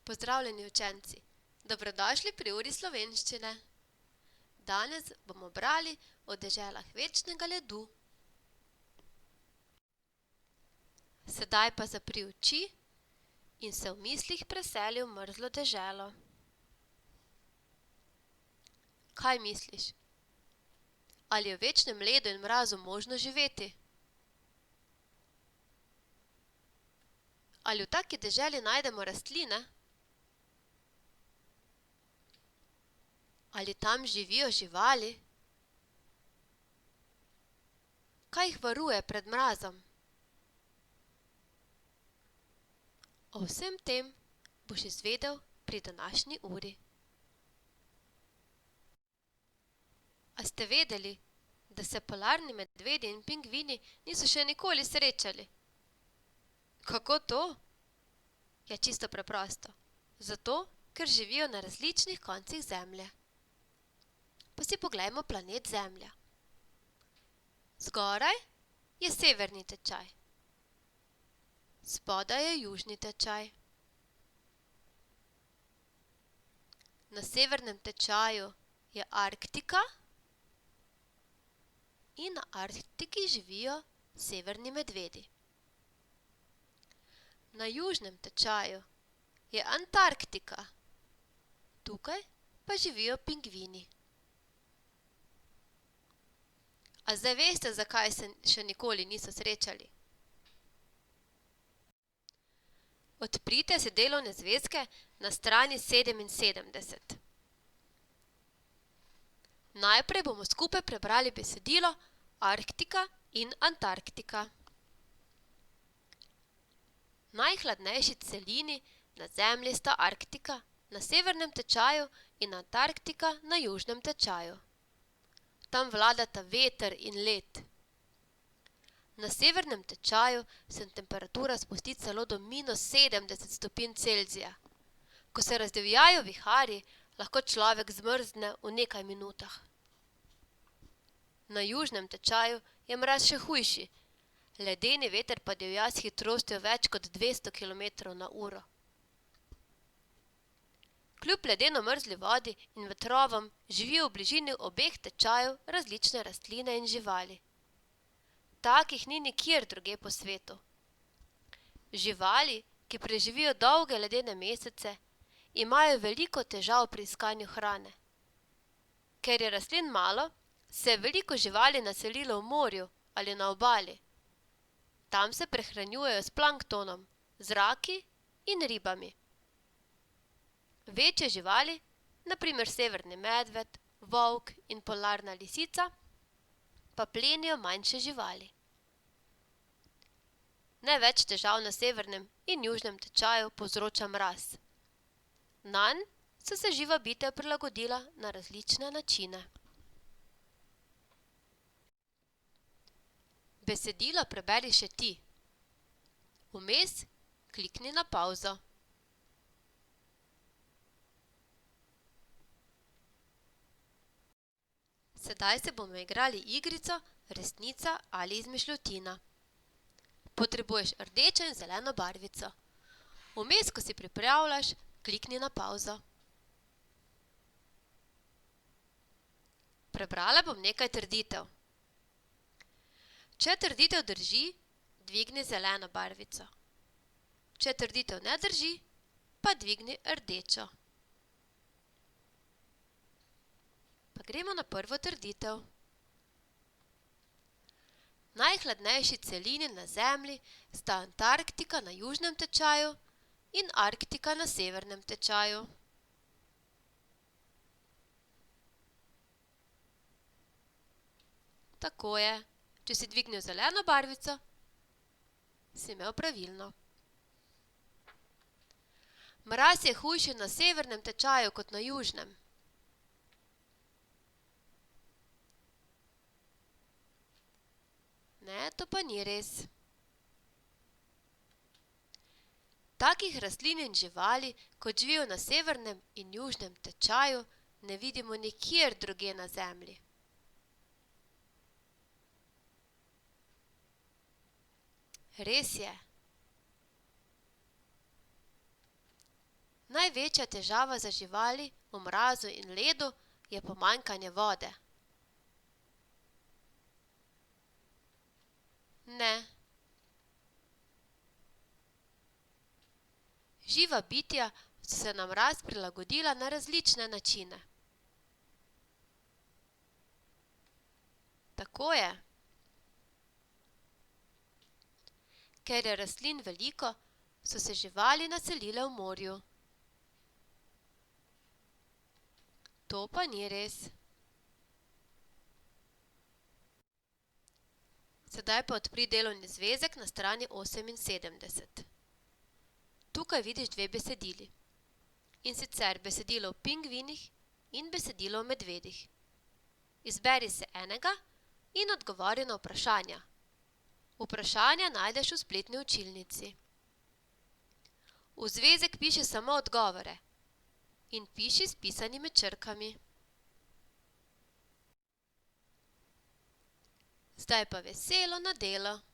Pozdravljeni učenci, dobrodošli pri uri slovenščine. Danes bomo brali o deželah večnega ledu. Sedaj pa zapri oči in se v mislih preseli v mrzlo deželo. Kaj misliš? Ali je v večnem ledu in mrazu možno živeti? Ali v taki deželi najdemo rastline? Ali tam živijo živali? Kaj jih varuje pred mrazom? O vsem tem boš izvedel pri današnji uri. A ste vedeli, da se polarni medvedi in pingvini niso še nikoli srečali? Kako to? Je čisto preprosto. Zato, ker živijo na različnih koncih Zemlje. Pa si poglejmo planet Zemlja. Zgoraj je severni tečaj. Spodaj je južni tečaj. Na severnem tečaju je Arktika in na Arktiki živijo severni medvedi. Na južnem tečaju je Antarktika. Tukaj pa živijo pingvini. A zdaj veste, zakaj se še nikoli niso srečali? Odprite si delovne zvezke na strani 77. Najprej bomo skupaj prebrali besedilo Arktika in Antarktika. Najhladnejši celini na Zemlji sta Arktika na severnem tečaju in Antarktika na južnem tečaju. Tam vladata veter in led. Na severnem tečaju se temperatura spusti celo do -70 stopinj Celzija. Ko se razdivjajo viharji, lahko človek zmrzne v nekaj minutah. Na južnem tečaju je mraz še hujši, ledeni veter pa divja s hitrostjo več kot 200 km/h. Kljub ledeno mrzli vodi in vetrovom živijo v bližini obeh tečajev različne rastline in živali. Takih ni nikjer drugje po svetu. Živali, ki preživijo dolge ledene mesece, imajo veliko težav pri iskanju hrane. Ker je rastlin malo, se je veliko živali naselilo v morju ali na obali. Tam se prehranjujejo s planktonom, z raki in ribami. Večje živali, na primer severni medved, volk in polarna lisica, pa plenijo manjše živali. Največ težav na severnem in južnem tečaju povzroča mraz. Nanj so se živa bitja prilagodila na različne načine. Besedilo preberi še ti. Vmes klikni na pavzo. Sedaj se bomo igrali igrico resnica ali izmišljotina. Potrebuješ rdečo in zeleno barvico. Vmes, ko si pripravljaš, klikni na pavzo. Prebrala bom nekaj trditev. Če trditev drži, dvigni zeleno barvico. Če trditev ne drži, pa dvigni rdečo. Pa gremo na prvo trditev. Najhladnejši celini na Zemlji sta Antarktika na južnem tečaju in Arktika na severnem tečaju. Tako je. Če si dvignil zeleno barvico, si imel pravilno. Mraz je hujši na severnem tečaju kot na južnem. Ne, to pa ni res. Takih rastlin in živali, kot živijo na severnem in južnem tečaju, ne vidimo nikjer drugje na Zemlji. Res je. Največja težava za živali v mrazu in ledu je pomanjkanje vode. Ne. Živa bitja so se na mraz prilagodila na različne načine. Tako je. Ker je rastlin veliko, so se živali naselile v morju. To pa ni res. Sedaj pa odpri delovni zvezek na strani 78. Tukaj vidiš dve besedili. In sicer besedilo o pingvinih in besedilo o medvedih. Izberi se enega in odgovori na vprašanja. Vprašanja najdeš v spletni učilnici. V zvezek piši samo odgovore in piši s pisanimi črkami. Zdaj pa veselo na delo!